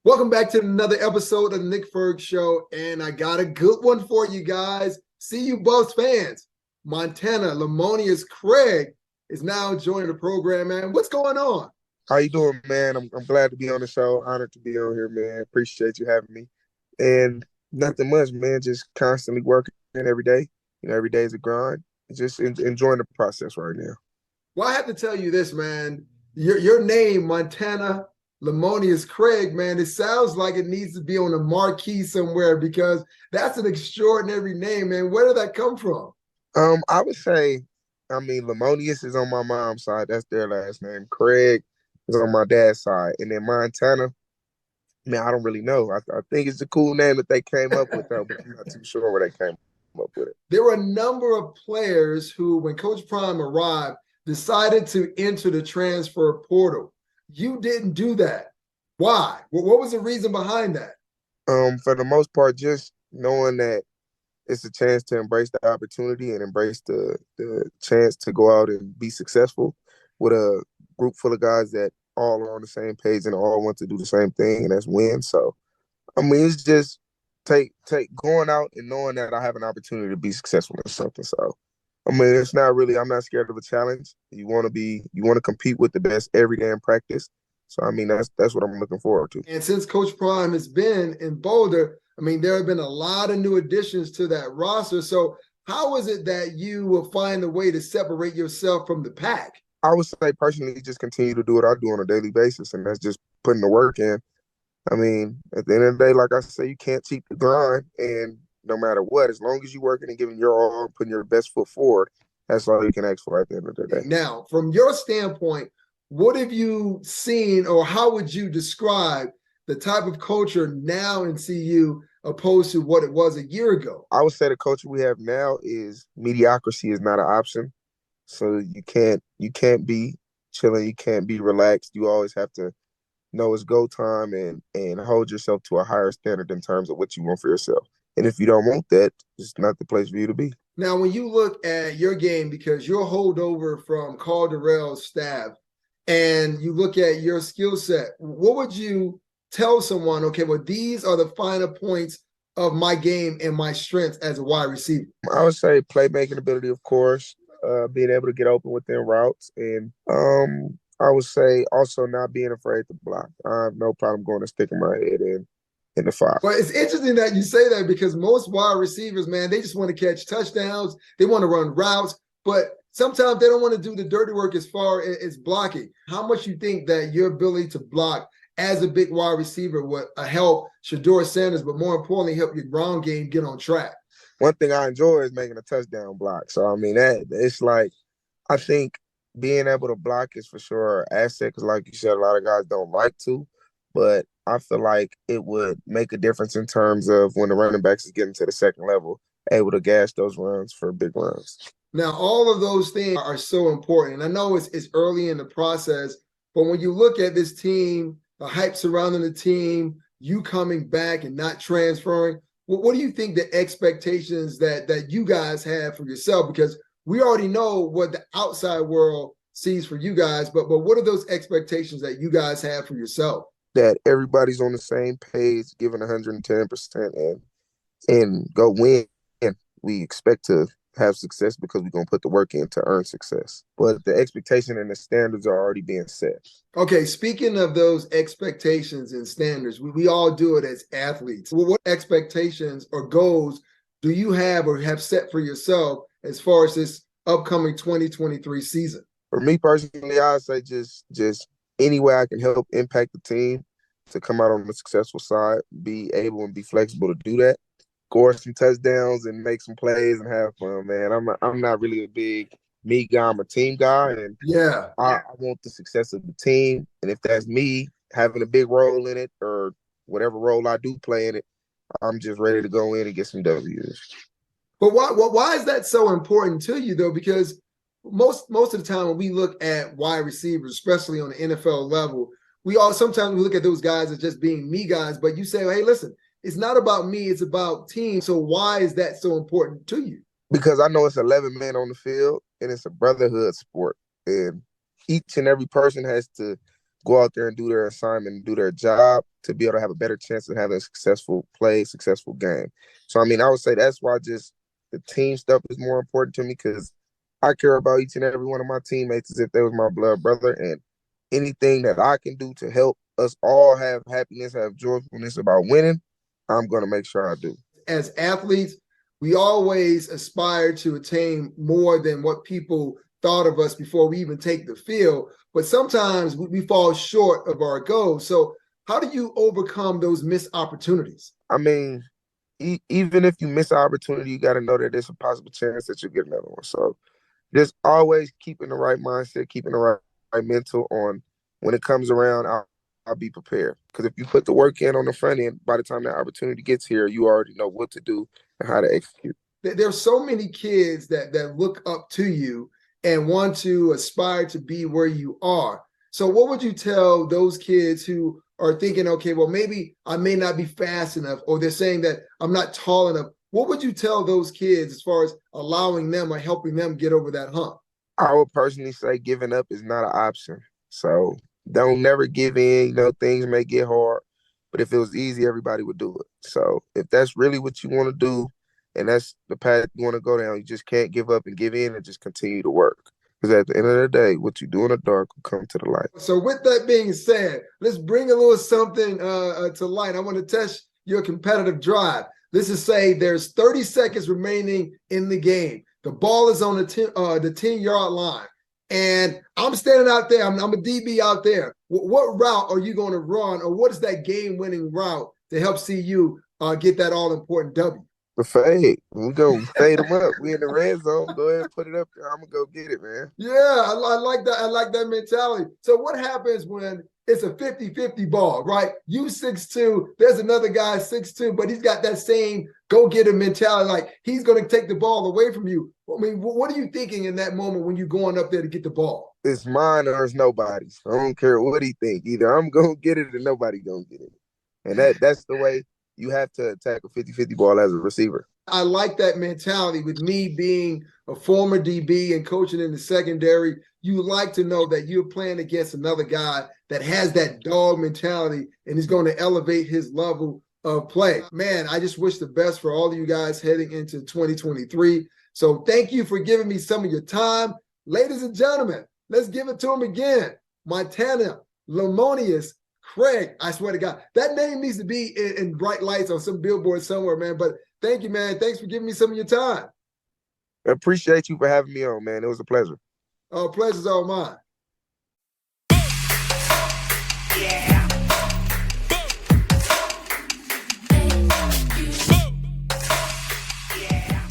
Welcome back to another episode of the Nick Ferg Show, and I got a good one for you guys. See you Buffs fans. Montana Lemonious Craig is now joining the program, man. What's going on? How you doing, man? I'm glad to be on the show. Honored to be on here, man. Appreciate you having me. And nothing much, man. Just constantly working every day. Every day is a grind. Just enjoying the process right now. Well, I have to tell you this, man. Your name, Montana Lemonious Craig, man, it sounds like it needs to be on a marquee somewhere because that's an extraordinary name, man. Where did that come from? I would say, Lemonious is on my mom's side. That's their last name. Craig is on my dad's side, and then Montana. Man, I don't really know. I think it's a cool name that they came up with, though, but I'm not too sure where they came up with it. There were a number of players who, when Coach Prime arrived, decided to enter the transfer portal. You didn't do that. Why? What was the reason behind that? For the most part, just knowing that it's a chance to embrace the opportunity and embrace the chance to go out and be successful with a group full of guys that all are on the same page and all want to do the same thing, and that's win. So, it's just take going out and knowing that I have an opportunity to be successful in something. So, it's not really. I'm not scared of a challenge. You want to compete with the best every day in practice. So, that's what I'm looking forward to. And since Coach Prime has been in Boulder, there have been a lot of new additions to that roster. So, how is it that you will find a way to separate yourself from the pack? I would say personally, just continue to do what I do on a daily basis, and that's just putting the work in. At the end of the day, like I say, you can't cheat the grind, and no matter what, as long as you're working and giving your all, putting your best foot forward, that's all you can ask for at the end of the day. Now, from your standpoint, what have you seen, or how would you describe the type of culture now in CU opposed to what it was a year ago? I would say the culture we have now is mediocrity is not an option. So you can't be chilling, you can't be relaxed. You always have to know it's go time and hold yourself to a higher standard in terms of what you want for yourself. And if you don't want that, it's not the place for you to be. Now, when you look at your game, because you're a holdover from Calderell's staff, and you look at your skill set, what would you tell someone, okay, well, these are the finer points of my game and my strengths as a wide receiver? I would say playmaking ability, of course, being able to get open within routes. And I would say also not being afraid to block. I have no problem going and sticking my head in the five. Well, it's interesting that you say that because most wide receivers, man, they just want to catch touchdowns. They want to run routes, but sometimes they don't want to do the dirty work as far as blocking. How much you think that your ability to block as a big wide receiver would help Shedeur Sanders, but more importantly, help your ground game get on track? One thing I enjoy is making a touchdown block. So, that it's like, I think being able to block is for sure an asset because, like you said, a lot of guys don't like to, but I feel like it would make a difference in terms of when the running backs is getting to the second level, able to gash those runs for big runs. Now, all of those things are so important. I know it's early in the process, but when you look at this team, the hype surrounding the team, you coming back and not transferring, what do you think the expectations that you guys have for yourself? Because we already know what the outside world sees for you guys, but what are those expectations that you guys have for yourself? That everybody's on the same page, giving 110% and go win. We expect to have success because we're going to put the work in to earn success. But the expectation and the standards are already being set. Okay, speaking of those expectations and standards, we all do it as athletes. Well, what expectations or goals do you have or have set for yourself as far as this upcoming 2023 season? For me personally, I'd say just any way I can help impact the team to come out on the successful side, be able and be flexible to do that. Score some touchdowns and make some plays and have fun, man. I'm not really a big me guy. I'm a team guy, and yeah, I want the success of the team. And if that's me having a big role in it or whatever role I do play in it, I'm just ready to go in and get some W's. But why is that so important to you though? Because most of the time when we look at wide receivers, especially on the NFL level, sometimes we look at those guys as just being me guys. But you say, hey, listen. It's not about me, it's about team. So why is that so important to you? Because I know it's 11 men on the field and it's a brotherhood sport. And each and every person has to go out there and do their assignment and do their job to be able to have a better chance of having a successful play, successful game. So, I mean, I would say that's why just the team stuff is more important to me because I care about each and every one of my teammates as if they was my blood brother. And anything that I can do to help us all have happiness, have joyfulness about winning, I'm going to make sure I do. As athletes, we always aspire to attain more than what people thought of us before we even take the field. But sometimes we fall short of our goals. So how do you overcome those missed opportunities? I mean, even if you miss an opportunity, you got to know that there's a possible chance that you'll get another one. So just always keeping the right mindset, keeping the right mental on when it comes around, I'll be prepared. Because if you put the work in on the front end, by the time that opportunity gets here, you already know what to do and how to execute. There's so many kids that look up to you and want to aspire to be where you are. So what would you tell those kids who are thinking, okay, well, maybe I may not be fast enough, or they're saying that I'm not tall enough? What would you tell those kids as far as allowing them or helping them get over that hump? I would personally say giving up is not an option. So don't never give in. You know, things may get hard, but if it was easy, everybody would do it. So if that's really what you want to do, and that's the path you want to go down, you just can't give up and give in and just continue to work. Because at the end of the day, what you do in the dark will come to the light. So with that being said, let's bring a little something to light. I want to test your competitive drive. Let's just say there's 30 seconds remaining in the game. The ball is on the 10-yard line. And I'm standing out there. I'm a DB out there. What route are you going to run, or what is that game-winning route to help see you get that all-important W? The fade. We go fade them up. We in the red zone. Go ahead and put it up there. I'm gonna go get it, man. Yeah, I like that. I like that mentality. So what happens when it's a 50-50 ball, right? You 6'2", there's another guy 6'2", but he's got that same go-getter mentality. Like, he's going to take the ball away from you. I mean, what are you thinking in that moment when you're going up there to get the ball? It's mine or it's nobody's. I don't care what he think. Either I'm gonna get it or nobody gonna get it. And that's the way you have to attack a 50-50 ball as a receiver. I like that mentality. With me being a former DB and coaching in the secondary, you like to know that you're playing against another guy that has that dog mentality and is going to elevate his level of play. Man, I just wish the best for all of you guys heading into 2023. So thank you for giving me some of your time. Ladies and gentlemen, let's give it to him again. Montana Lemonious Craig. I swear to God, that name needs to be in bright lights on some billboard somewhere, man. But thank you, man. Thanks for giving me some of your time. I appreciate you for having me on, man. It was a pleasure. Oh, pleasure's all mine.